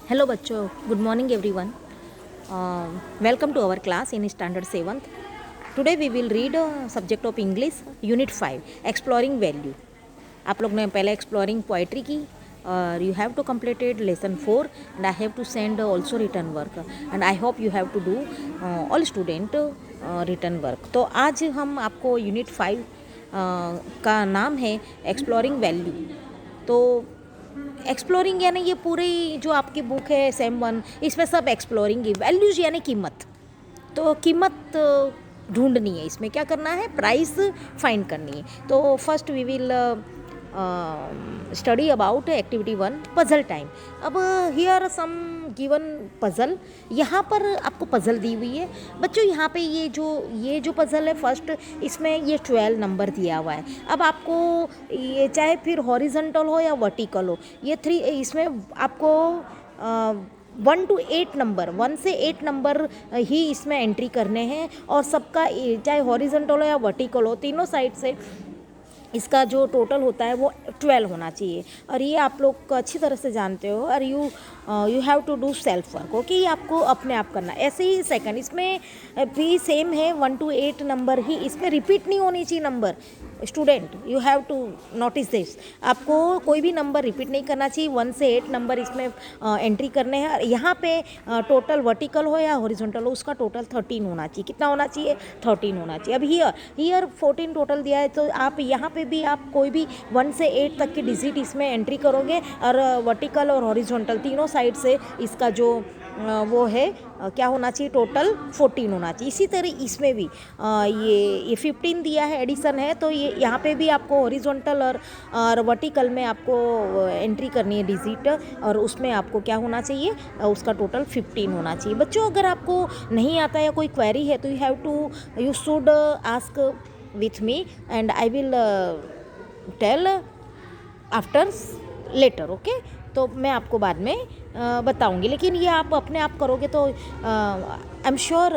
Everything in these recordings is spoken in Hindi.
Hello बच्चों, good morning everyone. Welcome to our class in standard 7th. Today we will read subject of English Unit 5 Exploring Value. आप लोग ने पहले एक्सप्लोरिंग पोइट्री की और you have to completed lesson 4 and I have to send also written work and I hope you have to do all student written work. तो आज हम आपको यूनिट 5 का नाम है एक्सप्लोरिंग वैल्यू. तो एक्सप्लोरिंग यानी ये पूरी जो आपकी बुक है सेम 1 इसमें सब एक्सप्लोरिंग ही. वैल्यूज़ यानी कीमत. तो कीमत ढूंढनी है, इसमें क्या करना है, प्राइस फाइंड करनी है. तो first we will study about activity 1 puzzle time. अब हियर सम गिवन पजल, यहाँ पर आपको पजल दी हुई है बच्चों. यहाँ पे ये जो पजल है फर्स्ट, इसमें ये 12 नंबर दिया हुआ है. अब आपको ये चाहे फिर हॉरिजॉन्टल हो या वर्टिकल हो, ये 3 इसमें आपको 1 to 8 नंबर, 1 से 8 नंबर ही इसमें एंट्री करने हैं और सबका चाहे हॉरिजॉन्टल हो या वर्टिकल हो, तीनों साइड से इसका जो टोटल होता है वो 12 होना चाहिए. और ये आप लोग अच्छी तरह से जानते हो. और you have to do self work. Okay, ये आपको अपने आप करना. ऐसे ही सेकंड इसमें भी सेम है, 1 to 8 नंबर ही, इसमें रिपीट नहीं होनी चाहिए number. Student you have to notice this, आपको कोई भी नंबर रिपीट नहीं करना चाहिए. 1 से 8 नंबर इसमें एंट्री करने हैं. यहाँ पे टोटल वर्टिकल हो या हॉरिजॉन्टल हो, उसका टोटल 13 होना चाहिए. कितना होना चाहिए, 13 होना चाहिए. अब हियर 14 टोटल दिया है, तो आप यहाँ पे भी आप कोई भी 1 से 8 तक की डिजिट इसमें एंट्री करोगे और वर्टिकल और हॉरिजॉन्टल तीनों साइड से इसका जो वो है क्या होना चाहिए, टोटल 14 होना चाहिए. इसी तरह इसमें भी ये 15 दिया है, एडिशन है, तो ये यहाँ पे भी आपको हॉरिजॉन्टल और वर्टिकल में आपको एंट्री करनी है डिजिट, और उसमें आपको क्या होना चाहिए, उसका टोटल 15 होना चाहिए. बच्चों अगर आपको नहीं आता या कोई क्वेरी है तो you should ask with me and I will tell after later. Okay, तो मैं आपको बाद में बताऊंगी. लेकिन ये आप अपने आप करोगे तो I am sure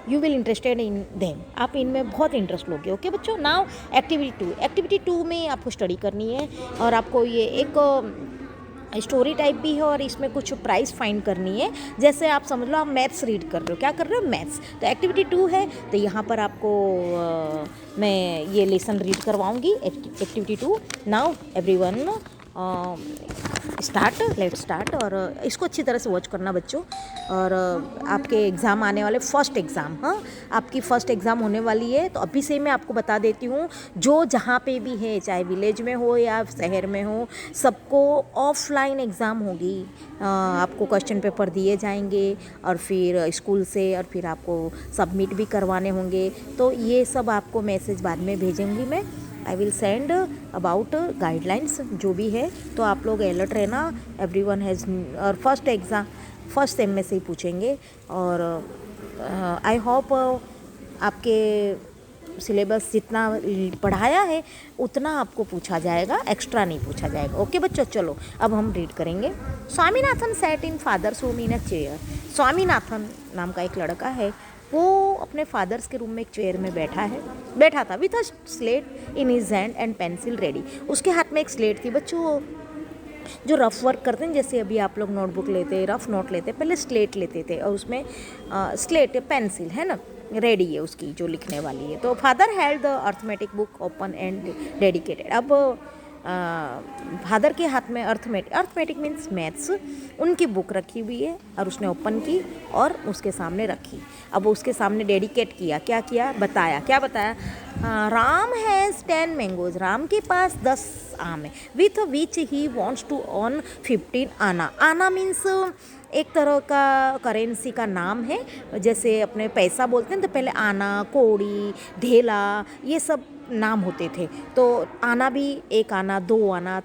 you will interested in them. आप इनमें बहुत इंटरेस्ट लोगे. ओके बच्चों, नाउ एक्टिविटी 2 में आपको स्टडी करनी है और आपको ये एक स्टोरी टाइप भी है और इसमें कुछ प्राइस फाइंड करनी है. जैसे आप समझ लो आप मैथ्स रीड कर रहे हो. क्या कर रहे हो, मैथ्स. तो एक्टिविटी 2 है, तो यहाँ पर आपको मैं ये लेसन रीड करवाऊँगी. Activity 2. Now everyone let's start. और इसको अच्छी तरह से वॉच करना बच्चों. और आपके एग्ज़ाम आने वाले, फर्स्ट एग्ज़ाम, हाँ आपकी फ़र्स्ट एग्ज़ाम होने वाली है. तो अभी से मैं आपको बता देती हूँ, जो जहाँ पे भी है, चाहे विलेज में हो या शहर में हो, सबको ऑफलाइन एग्ज़ाम होगी. आपको क्वेश्चन पेपर दिए जाएंगे और फिर स्कूल से, और फिर आपको सबमिट भी करवाने होंगे. तो ये सब आपको मैसेज बाद में भेजूँगी मैं. आई विल सेंड अबाउट गाइडलाइंस जो भी है. तो आप लोग अलर्ट रहना. एवरीवन हैज़, और फर्स्ट सेम में से ही पूछेंगे. और आई होप आपके सिलेबस जितना पढ़ाया है उतना आपको पूछा जाएगा, एक्स्ट्रा नहीं पूछा जाएगा. ओके बच्चों, चलो अब हम रीड करेंगे. Swaminathan sat in father's room in a chair. Swaminathan नाम का एक लड़का है, वो अपने फादर्स के रूम में एक चेयर में बैठा था with a slate in his hand and pencil ready. उसके हाथ में एक स्लेट थी. बच्चों जो रफ वर्क करते हैं, जैसे अभी आप लोग नोटबुक लेते, रफ नोट लेते, पहले स्लेट लेते थे और उसमें स्लेट पेंसिल है ना रेडी है उसकी जो लिखने वाली है. तो father had the arithmetic book open and dedicated. अब फादर के हाथ में अर्थमेटिक मीन्स मैथ्स, उनकी बुक रखी हुई है और उसने ओपन की और उसके सामने रखी. अब उसके सामने डेडिकेट किया. क्या बताया, राम हैज़ 10 मैंगोज. राम के पास 10 आम है. With which he wants to earn 15 anna. आना मीन्स एक तरह का करेंसी का नाम है. जैसे अपने पैसा बोलते हैं तो पहले आना, कौड़ी, ढेला, ये सब नाम होते थे. तो आना भी, 1 आना, 2 आना,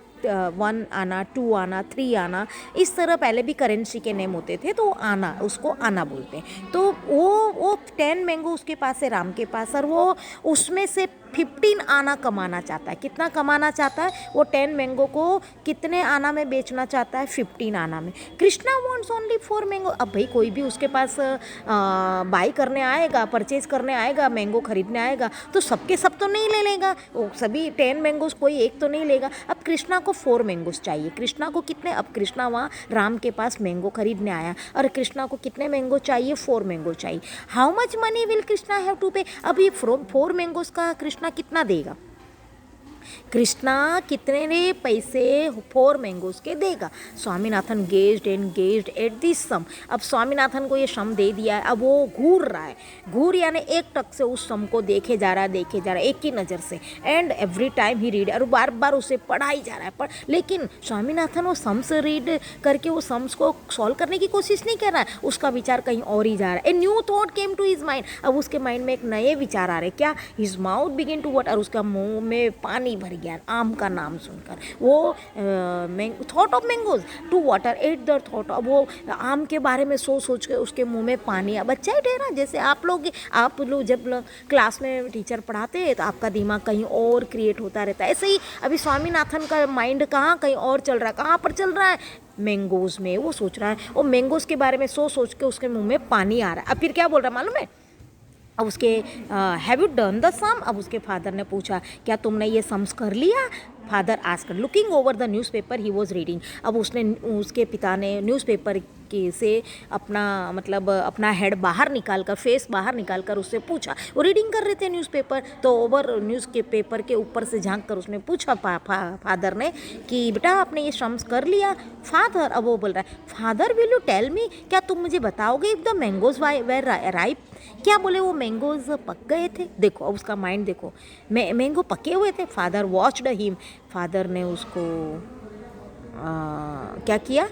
1 आना, 2 आना, 3 आना, इस तरह पहले भी करेंसी के नेम होते थे. तो आना, उसको आना बोलते हैं. तो वो 10 मैंगो उसके पास है, राम के पास, और वो उसमें से 15 आना कमाना चाहता है। कितना कमाना चाहता है वो? 10 मैंगो को कितने आना में बेचना चाहता है? 15 आना में। Krishna wants only 4 mango. अब भाई कोई भी उसके पास बाई करने आएगा, परचेज करने आएगा, मैंगो खरीदने आएगा तो सबके सब तो नहीं ले लेगा, वो सभी 10 मैंगोज कोई एक तो नहीं लेगा। अब कृष्णा को 4 मैंगोज चाहिए। कृष्णा को कितने? अब कृष्णा वहाँ राम के पास मैंगो खरीदने आया और कृष्णा को कितने मैंगो चाहिए? 4 मैंगो चाहिए। How much money will Krishna have to pay? अब ये 4 मैंगोज का कृष्णा कितना देगा? कृष्णा कितने पैसे 4 मैंगोज के देगा? Swaminathan gazed and gazed at this sum. अब स्वामीनाथन को ये सम दे दिया है, अब वो घूर रहा है। घूर यानी एक टक से उस सम को देखे जा रहा है एक ही नज़र से। And every time he read, और बार बार उसे पढ़ा ही जा रहा है लेकिन स्वामीनाथन वो सम्स रीड करके वो सम्स को सॉल्व करने की कोशिश नहीं कर रहा है, उसका विचार कहीं और ही जा रहा है। A new thought came to his mind. अब उसके माइंड में एक नए विचार आ रहे। क्या? His mouth begin to water, उसका मुंह में पानी भर गया आम का नाम सुनकर। वो thought of mangoes to water at the thought. अब वो आम के बारे में सोच के उसके मुंह में पानी आ। बच्चा ही ठहरा, जैसे आप लोग जब क्लास में टीचर पढ़ाते हैं तो आपका दिमाग कहीं और क्रिएट होता रहता है, ऐसे ही अभी स्वामीनाथन का माइंड कहाँ कहीं और चल रहा है। कहाँ पर चल रहा है? मैंगोज में। वो सोच रहा है, वो मैंगोज के बारे में सोच के उसके मुंह में पानी आ रहा है। अब फिर क्या बोल रहा है मालूम है? अब उसके have you done the sum? अब उसके फादर ने पूछा क्या तुमने ये सम्स कर लिया? Father asked looking over the newspaper he was reading. अब उसके पिता ने न्यूज़पेपर से अपना हेड बाहर निकाल कर, फेस बाहर निकाल कर उससे पूछा। वो रीडिंग कर रहे थे न्यूज़पेपर, तो ओवर न्यूज़ के पेपर के ऊपर से झांक कर उसने पूछा फादर ने कि बेटा आपने ये सम्स कर लिया? फादर, अब वो बोल रहा है father will you tell me, क्या तुम मुझे बताओगे if the mangoes were ripe? क्या बोले वो मैंगोज पक गए थे? देखो अब उसका माइंड देखो, मैंगो पके हुए थे। फादर वॉच्ड हिम, फादर ने उसको क्या किया?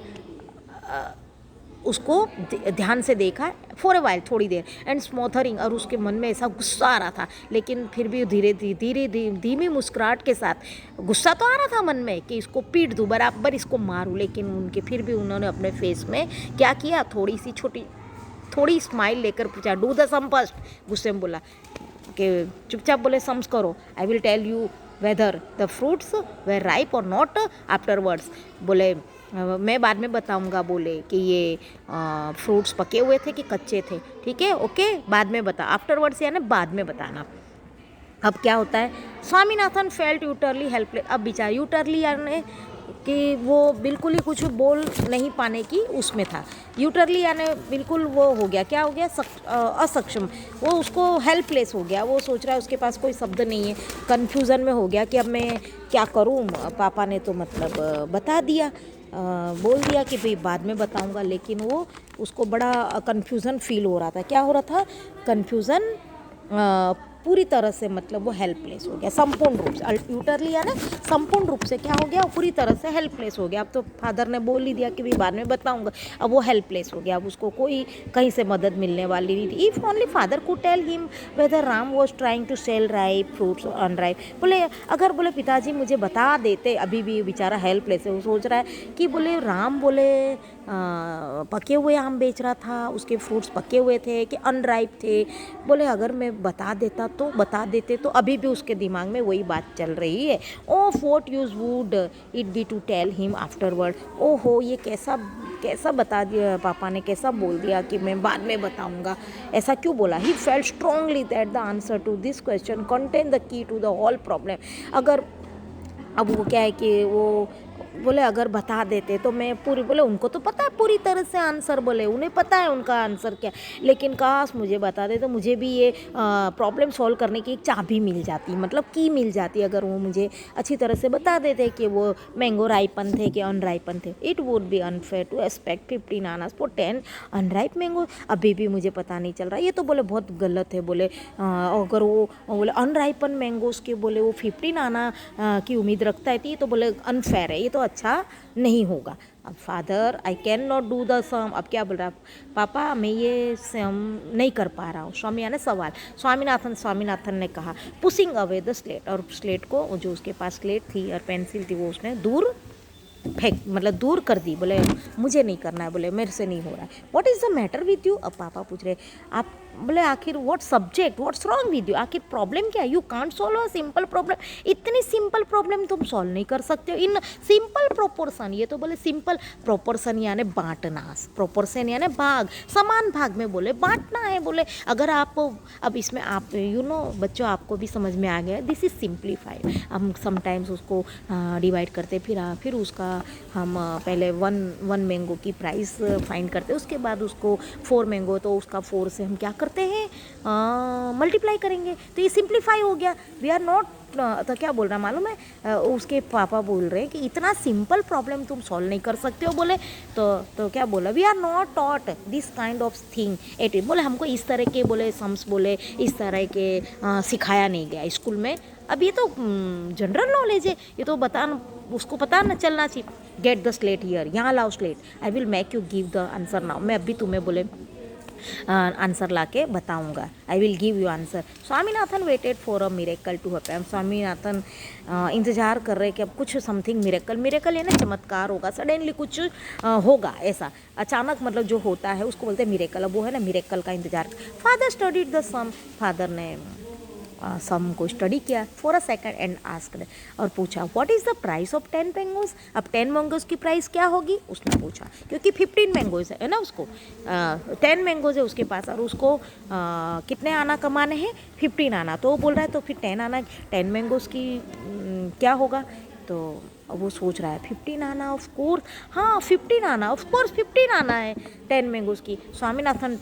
उसको ध्यान से देखा फॉर ए वाइल, थोड़ी देर, एंड स्मॉथरिंग, और उसके मन में ऐसा गुस्सा आ रहा था लेकिन फिर भी धीमी मुस्कुराहट के साथ गुस्सा तो आ रहा था मन में कि इसको पीट दूँ, बराबर इसको मारूँ, लेकिन फिर भी उन्होंने अपने फेस में क्या किया? थोड़ी स्माइल लेकर पूछा डू द सम फर्स्ट। गुस्से में बोला कि चुपचाप बोले सम्स करो, I will tell you whether the fruits were ripe और नॉट आफ्टरवर्ड्स। बोले मैं बाद में बताऊंगा, बोले कि ये फ्रूट्स पके हुए थे कि कच्चे थे। ठीक है, ओके, बाद में बता। आफ्टरवर्ड्स यानी बाद में बताना। अब क्या होता है? Swaminathan felt utterly helpless. अब बेचारा यूटरली यानी कि वो बिल्कुल ही कुछ बोल नहीं पाने की उसमें था। यूटरली यानी बिल्कुल वो हो गया, क्या हो गया? असक्षम। वो उसको हेल्पलेस हो गया, वो सोच रहा है उसके पास कोई शब्द नहीं है, कन्फ्यूज़न में हो गया कि अब मैं क्या करूँ। पापा ने तो बता दिया, बोल दिया कि भाई बाद में बताऊँगा, लेकिन वो उसको बड़ा कन्फ्यूज़न फील हो रहा था। क्या हो रहा था? कन्फ्यूज़न पूरी तरह से वो हेल्पलेस हो गया संपूर्ण रूप से। यूटरली यानी संपूर्ण रूप से क्या हो गया? पूरी तरह से हेल्पलेस हो गया। अब तो फादर ने बोल ही दिया कि भाई बाद में बताऊंगा, अब वो हेल्पलेस हो गया। अब उसको कोई कहीं से मदद मिलने वाली नहीं थी। If only father could tell him whether Ram was trying to sell ripe fruits unripe. बोले अगर पिताजी मुझे बता देते, अभी भी बेचारा हेल्पलेस है, वो सोच रहा है कि बोले राम पके हुए आम बेच रहा था, उसके फ्रूट्स पके हुए थे कि अनराइप थे। बोले अगर मैं बता देते तो अभी भी उसके दिमाग में वही बात चल रही है। Oh what use would it be to tell him afterward. ओहो, ये कैसा बता दिया पापा ने, कैसा बोल दिया कि मैं बाद में बताऊंगा। ऐसा क्यों बोला? He felt strongly that the answer to this question contain the key to the whole problem. अब वो क्या है कि वो बोले अगर बता देते तो मैं बोले उनको तो पता है पूरी तरह से आंसर, बोले उन्हें पता है उनका आंसर क्या, लेकिन काश मुझे बता दे तो मुझे भी ये प्रॉब्लम सॉल्व करने की एक चाबी मिल जाती, की मिल जाती अगर वो मुझे अच्छी तरह से बता देते कि वो मैंगो राइपन थे कि अनराइपन थे। It would be unfair to expect 15 annas for 10 unripe mango. अभी भी मुझे पता नहीं चल रहा, ये तो बोले बहुत गलत है। बोले अगर वो बोले अनराइपन मैंगोज के बोले वो 15 आना की उम्मीद रखता है, ये तो बोले अनफेयर है, ये तो अच्छा नहीं होगा। अब father I can not do the sum. अब क्या बोल रहा है? पापा मैं ये सम नहीं कर पा रहा हूँ। स्वामी यानी सवाल। स्वामीनाथन ने कहा पुशिंग अवे द स्लेट, और स्लेट को जो उसके पास स्लेट थी और पेंसिल थी वो उसने दूर दूर कर दी। बोले मुझे नहीं करना है, बोले मेरे से नहीं हो रहा है। What is the matter with you? अब पापा पूछ रहे आप बोले आखिर what subject, what's wrong with you, आखिर प्रॉब्लम क्या है, you can't solve a simple problem, इतनी सिंपल प्रॉब्लम तुम सॉल्व नहीं कर सकते हो इन सिंपल प्रोपोर्शन। ये तो बोले सिंपल प्रोपोर्शन यानी बांटना, प्रोपोर्शन यानी भाग, समान भाग में बोले बांटना है। बोले अगर आप अब इसमें आप बच्चों आपको भी समझ में आ गया, दिस इज सिंप्लीफाइड। हम समटाइम्स उसको डिवाइड करते, फिर उसका हम पहले वन मैंगो की प्राइस फाइंड करते, उसके बाद उसको 4 मैंगो तो उसका 4 से हम क्या करते हैं मल्टीप्लाई करेंगे, तो ये सिंप्लीफाई हो गया। वी आर नॉट तो क्या बोल रहा मालूम है, उसके पापा बोल रहे हैं कि इतना सिंपल प्रॉब्लम तुम सॉल्व नहीं कर सकते हो। बोले तो क्या बोला, we are not taught this kind of thing at it. बोले हमको इस तरह के बोले सम्स बोले इस तरह के सिखाया नहीं गया स्कूल में। अब ये तो जनरल नॉलेज है, ये तो उसको पता न चलना चाहिए। गेट द स्लेट हियर, यहाँ लाओ slate, I will make you give the answer now. मैं अभी तुम्हें बोले आंसर ला के बताऊँगा, I will give you answer. Swaminathan waited for a miracle to happen. Swaminathan इंतजार कर रहे कि अब कुछ समथिंग मिरेकल यानी चमत्कार होगा, सडनली कुछ होगा ऐसा अचानक, मतलब जो होता है उसको बोलते हैं मिरेकल। अब वो है ना मिरेकल का इंतजार। Father studied the sum, father ने सम को स्टडी किया for a second and asked, और पूछा what is the price of 10 mangoes. अब 10 मैंगोज की प्राइस क्या होगी उसने पूछा, क्योंकि 15 मैंगोज है ना, उसको 10 मैंगोज है उसके पास, और उसको कितने आना कमाने हैं 15 आना। तो वो बोल रहा है तो फिर 10 आना, 10 मैंगोज की क्या होगा। तो अब वो सोच रहा है 15 आना, ऑफ कोर्स, हाँ 15 आना, ऑफ कोर्स 15 आना है 10 मैंगोज की। Swaminathan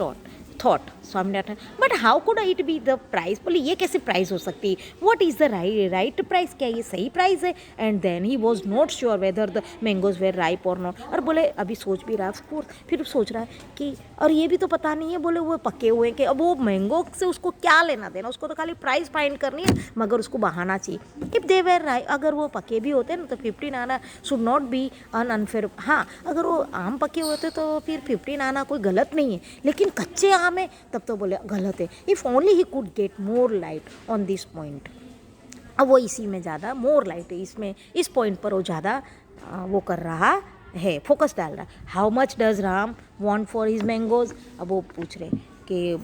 thought Swaminathan, but how could it be the price. बोले ये कैसे प्राइस हो सकती है, what is the right price, क्या ये सही प्राइस है। And then he was not sure whether the mangoes were ripe और नॉट। और बोले अभी सोच भी रहा है, ऑफकोर्स फिर सोच रहा है कि और ये भी तो पता नहीं है बोले वो पके हुए हैं कि अब वो मैंगो से उसको क्या लेना देना, उसको तो खाली प्राइस फाइंड करनी है, मगर उसको बहाना चाहिए। इफ़ दे वेर राइप, अगर वो पके भी होते ना तो 15 आना शुड नॉट बी अनफेयर। हाँ अगर वो आम पके होते तो फिर 15 आना कोई गलत नहीं है, लेकिन कच्चे आम है तब तो बोले गलत है। If only he could get more light on this point. अब वो इसी में ज़्यादा मोर लाइट है, इसमें इस पॉइंट पर वो ज़्यादा वो कर रहा है, फोकस डाल रहा। How much does Ram want for his mangoes. अब वो पूछ रहे कि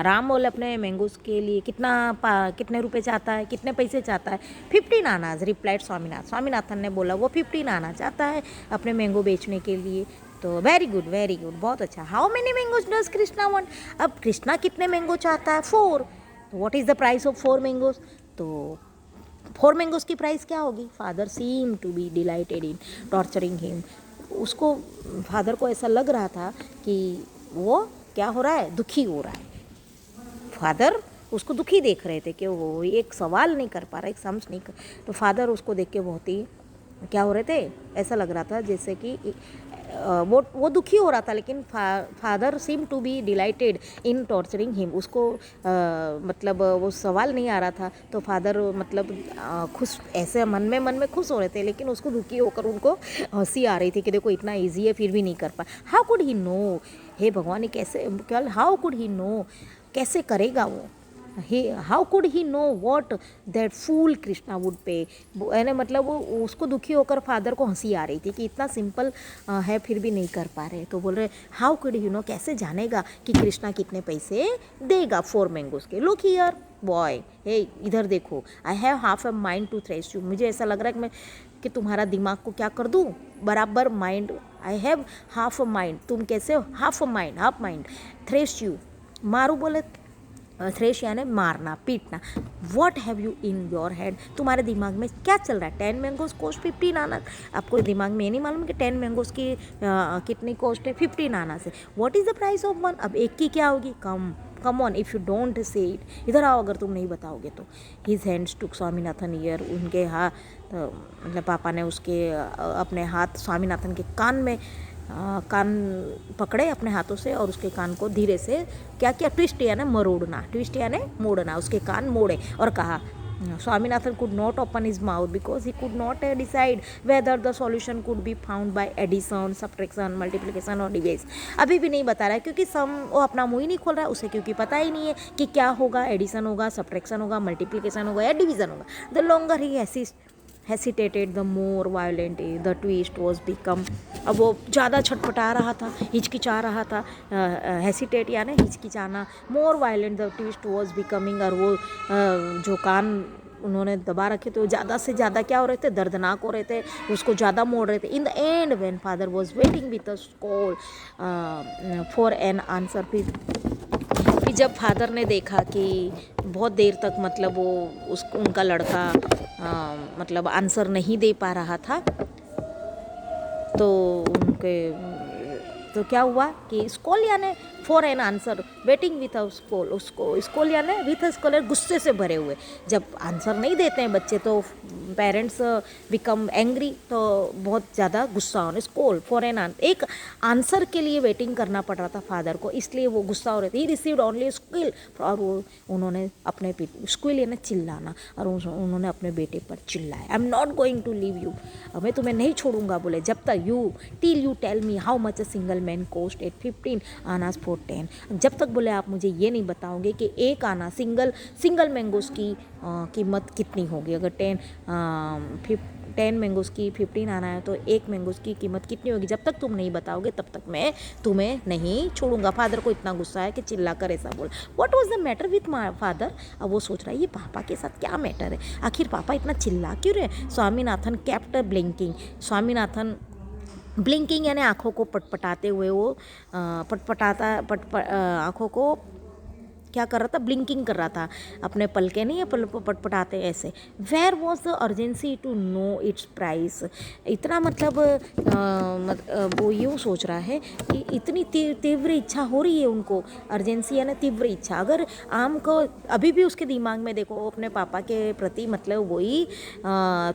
राम बोले अपने मैंगोज के लिए कितने रुपए चाहता है, कितने पैसे चाहता है। 15 आनाज रिप्लाइड स्वामीनाथन ने बोला वो 15 आना चाहता है अपने मैंगो बेचने के लिए। तो वेरी गुड बहुत अच्छा। How many mangoes does Krishna want. अब कृष्णा कितने मैंगो चाहता है 4। तो what is the price of 4 mangoes. तो 4 मैंगोज की प्राइस क्या होगी। Father seem to be delighted in torturing him. उसको फादर को ऐसा लग रहा था कि वो क्या हो रहा है, दुखी हो रहा है। फादर उसको दुखी देख रहे थे कि वो एक सवाल नहीं कर पा रहा, एक समझ नहीं कर। तो फादर उसको देख के बहुत ही क्या हो रहे थे, ऐसा लग रहा था जैसे कि वो दुखी हो रहा था, लेकिन father seem to be delighted in torturing him. उसको मतलब वो सवाल नहीं आ रहा था, तो फादर मतलब खुश ऐसे मन में खुश हो रहे थे, लेकिन उसको दुखी होकर उनको हंसी आ रही थी कि देखो इतना ईजी है फिर भी नहीं कर पा। हाउ कुड ही नो, हे भगवान कैसे, क्या हाउ कुड ही नो, कैसे करेगा वो। How could he know what that fool Krishna would pay. यानी मतलब वो उसको दुखी होकर फादर को हंसी आ रही थी कि इतना सिंपल है फिर भी नहीं कर पा रहे। तो बोल रहे हाउ कुड ही नो, कैसे जानेगा कि कृष्णा कितने पैसे देगा 4 मैंगोज के। लुक हियर बॉय, हे इधर देखो, I have half a mind to thrash you. मुझे ऐसा लग रहा है कि तुम्हारा दिमाग को क्या कर दूँ, बराबर mind. I have half a mind, तुम कैसे हो, हाफ माइंड थ्रेश यू, मारू। बोले थ्रेश यानी मारना पीटना। What have you in your head, तुम्हारे दिमाग में क्या चल रहा है। 10 मैंगोज कॉस्ट 15 आना। आपको दिमाग में नहीं मालूम कि 10 मैंगोज की कितनी कॉस्ट है, 15 आना से। What is the price of 1। अब एक की क्या होगी, come on if you don't say it. इधर आओ अगर तुम नहीं बताओगे तो। हिज हैंड्स टुक स्वामीनाथन ईयर, उनके हाथ मतलब पापा ने उसके अपने हाथ स्वामीनाथन के कान में कान पकड़े अपने हाथों से, और उसके कान को धीरे से क्या किया, ट्विस्ट यानी मरोड़ना, ट्विस्ट यानी मोड़ना, उसके कान मोड़े और कहा। Swaminathan could not open his mouth because he could not decide whether the solution could be found by addition, subtraction, multiplication और डिवाइस। अभी भी नहीं बता रहा है क्योंकि वो अपना मुंह ही नहीं खोल रहा है, उसे क्योंकि पता ही नहीं है कि क्या होगा, एडिशन होगा, सब्ट्रैक्शन होगा, मल्टीप्लिकेशन होगा या डिवीजन होगा। The longer he hesitated the more violent the twist was become. अब वो ज़्यादा छटपटा रहा था, हिचकिचा रहा था, हेसिटेट यानी हिचकिचाना, more violent the twist was becoming, और वो जो कान उन्होंने दबा रखे थे वो ज़्यादा से ज़्यादा क्या हो रहे थे, दर्दनाक हो रहे थे, उसको ज़्यादा मोड़ रहे थे। In the end when father was waiting with a call for an answer, फिर जब फादर ने देखा कि बहुत देर तक मतलब वो उनका लड़का मतलब आंसर नहीं दे पा रहा था, तो क्या हुआ कि स्कॉल यानी for an answer waiting with a scowl, उसको स्कॉल यानी विथ अ स्कॉलर, गुस्से से भरे हुए। जब आंसर नहीं देते हैं बच्चे तो पेरेंट्स बिकम एंग्री, तो बहुत ज़्यादा गुस्सा होने। स्कॉल फॉर एन एक आंसर के लिए वेटिंग करना पड़ रहा था फादर को, इसलिए वो गुस्सा हो रहे थे। ही रिसीव्ड ओनली स्क्विल, और वो उन्होंने अपने स्क्विल यानी चिल्लाना, और उन्होंने अपने बेटे पर चिल्लाया, I am not going to leave you, मैं तुम्हें नहीं छोड़ूंगा, बोले जब तक you tell me how much a single man cost at 15 annas for 10, जब तक बोले आप मुझे ये नहीं बताओगे कि एक आना सिंगल मैंगोस की कीमत कितनी होगी। अगर 10 मैंगोस की 15 आना है तो एक मैंगोस की कीमत कितनी होगी, जब तक तुम नहीं बताओगे तब तक मैं तुम्हें नहीं छोड़ूंगा। फादर को इतना गुस्सा है कि चिल्ला कर ऐसा बोल। What was the matter with my father, अब वो सोच रहा है ये पापा के साथ क्या मैटर है, आखिर पापा इतना चिल्ला क्यों रहे। Swaminathan kept blinking, Swaminathan blinking यानी आँखों को पटपटाते हुए, वो आँखों को क्या कर रहा था, ब्लिंकिंग कर रहा था, अपने पलके नहीं है पटपटाते ऐसे। Where was the urgency to know its price, इतना मतलब वो यूँ सोच रहा है कि इतनी तीव्र इच्छा हो रही है उनको, अर्जेंसी यानी तीव्र इच्छा। अगर आम को अभी भी उसके दिमाग में देखो अपने पापा के प्रति मतलब वही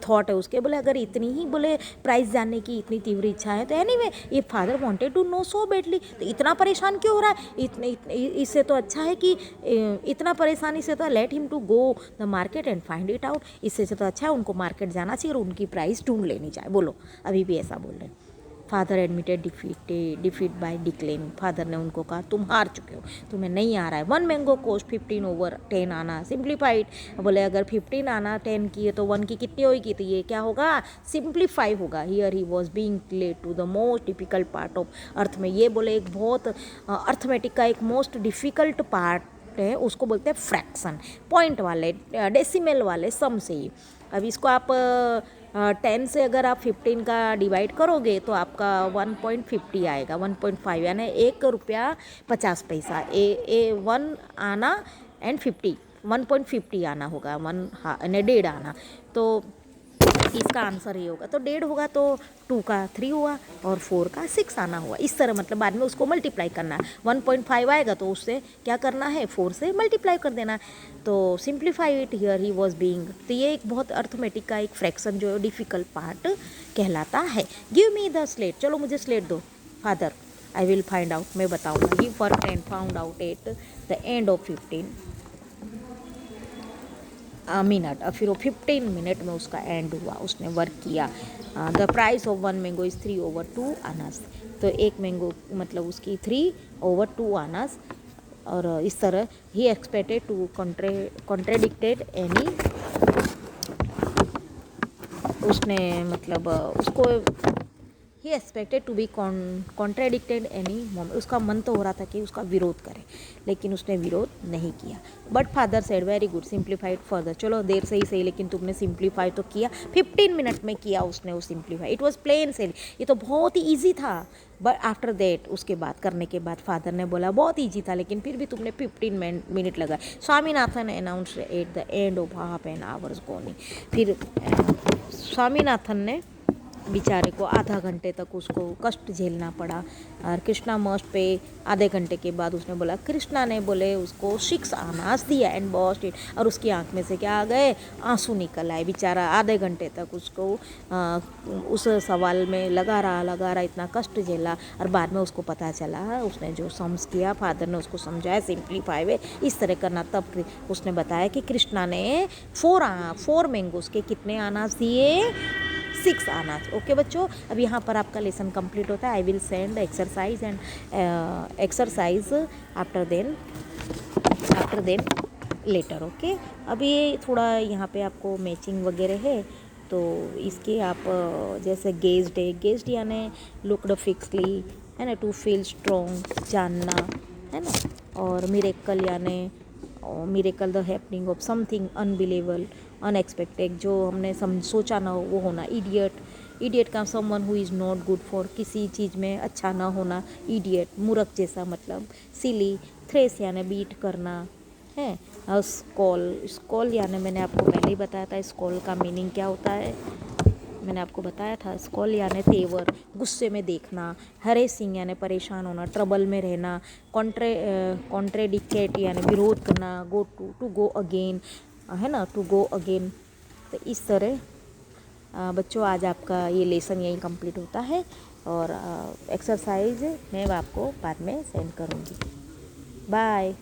थॉट है उसके, बोले अगर इतनी ही बोले प्राइस जानने की इतनी तीव्र इच्छा है तो एनीवे ये father wanted to know so badly, तो इतना परेशान क्यों हो रहा है। इससे तो अच्छा है कि इतना परेशानी से तो let him to go the market and find it out, इससे तो अच्छा है उनको मार्केट जाना चाहिए और उनकी प्राइस ढूंढ लेनी चाहिए। बोलो अभी भी ऐसा बोल रहे हैं। Father admitted defeat by declaim, फादर ने उनको कहा तुम हार चुके हो, तुम्हें नहीं आ रहा है। 1 मैंगो कोस्ट 15 ओवर 10 आना, सिंप्लीफाइड, बोले अगर 15 आना 10 की है तो 1 की कितनी होगी, तो ये क्या होगा, सिंप्लीफाई होगा। Here he was being led to the most difficult part of earth में, ये बोले एक बहुत अर्थमेटिक का एक मोस्ट डिफिकल्ट पार्ट है, उसको बोलते हैं फ्रैक्शन, पॉइंट वाले डेसिमल वाले सम से ही। अब इसको आप 10 से अगर आप 15 का डिवाइड करोगे तो आपका 1.50 आएगा, 1.5 यानी 1 रुपया 50 पैसा, 1 आना एंड 50 1.50 आना होगा, 1.5 आना, तो इसका आंसर ये होगा। तो 1.5 होगा तो 2 का 3 हुआ और 4 का 6 आना हुआ। इस तरह मतलब बाद में उसको मल्टीप्लाई करना है। 1.5 आएगा तो उससे क्या करना है, 4 से मल्टीप्लाई कर देना। तो simplify it, here he was being, तो ये एक बहुत अर्थमेटिक का एक फ्रैक्शन जो डिफिकल्ट पार्ट कहलाता है। गिव मी द स्लेट, चलो मुझे स्लेट दो। Father I will find out, मैं बताऊँगा। Give for 10 found out at the end of 15 minute, और फिर वो 15 मिनट में उसका एंड हुआ, उसने वर्क किया। The price of 1 mango is 3 over 2 Anas, तो एक मैंगो मतलब उसकी 3 over 2 आनास। और इस तरह ही एक्सपेक्टेड टू कॉन्ट्रेडिक्टेड एनी, उसने मतलब उसको ही expected to be contradicted any moment, उसका मन तो हो रहा था कि उसका विरोध करे लेकिन उसने विरोध नहीं किया। But father said very good simplified further, चलो देर से ही सही लेकिन तुमने सिंप्लीफाई तो किया, 15 मिनट में किया उसने वो simplify. It was plain sail, ये तो बहुत ही ईजी था। बट आफ्टर दैट, उसके बाद करने के बाद फादर ने बोला बहुत ईजी था लेकिन फिर भी तुमने 15 मिनट लगा। Swaminathan announce at the end of half an hours गोनी, फिर स्वामीनाथन ने बेचारे को आधा घंटे तक उसको कष्ट झेलना पड़ा। और कृष्णा मस्ट पे आधे घंटे के बाद उसने बोला, कृष्णा ने बोले उसको 6 आनास दिया एंड बॉस्ट इट, और उसकी आंख में से क्या आ गए, आंसू निकल आए। बेचारा आधे घंटे तक उसको उस सवाल में लगा रहा, इतना कष्ट झेला। और बाद में उसको पता चला, उसने जो सम्स किया, फादर ने उसको समझाया सिंप्लीफाई वे इस तरह करना। तब उसने बताया कि कृष्णा ने 4 मैंगोस के कितने आनास दिए, 6 आना। ओके बच्चों, अब यहाँ पर आपका लेसन कंप्लीट होता है। I will send exercise and exercise after then later. Okay, अब ये थोड़ा यहाँ पे आपको मैचिंग वगैरह है तो इसके आप जैसे गेज्ड यानी लुक्ड फिक्सली, है ना, टू फील स्ट्रॉन्ग, जानना, है ना, और मिरेकल यानी miracle the happening of something unbelievable, unexpected, जो हमने सोचा ना हो वो होना। इडियट का someone who is not good for, किसी चीज़ में अच्छा ना होना, इडियट मूर्ख जैसा मतलब। सिली, थ्रेस यानी बीट करना है। और स्कॉल यानी मैंने आपको पहले ही बताया था स्कॉल का मीनिंग क्या होता है, मैंने आपको बताया था। स्कॉल यानी तेवर, गुस्से में देखना। हरेसिंग यानी परेशान होना, ट्रबल में रहना। कॉन्ट्रेडिकेट यानी विरोध करना। टू गो अगेन, है ना, टू गो अगेन। तो इस तरह बच्चों आज आपका ये लेसन यहीं कंप्लीट होता है, और एक्सरसाइज मैं आपको बाद में सेंड करूँगी। बाय।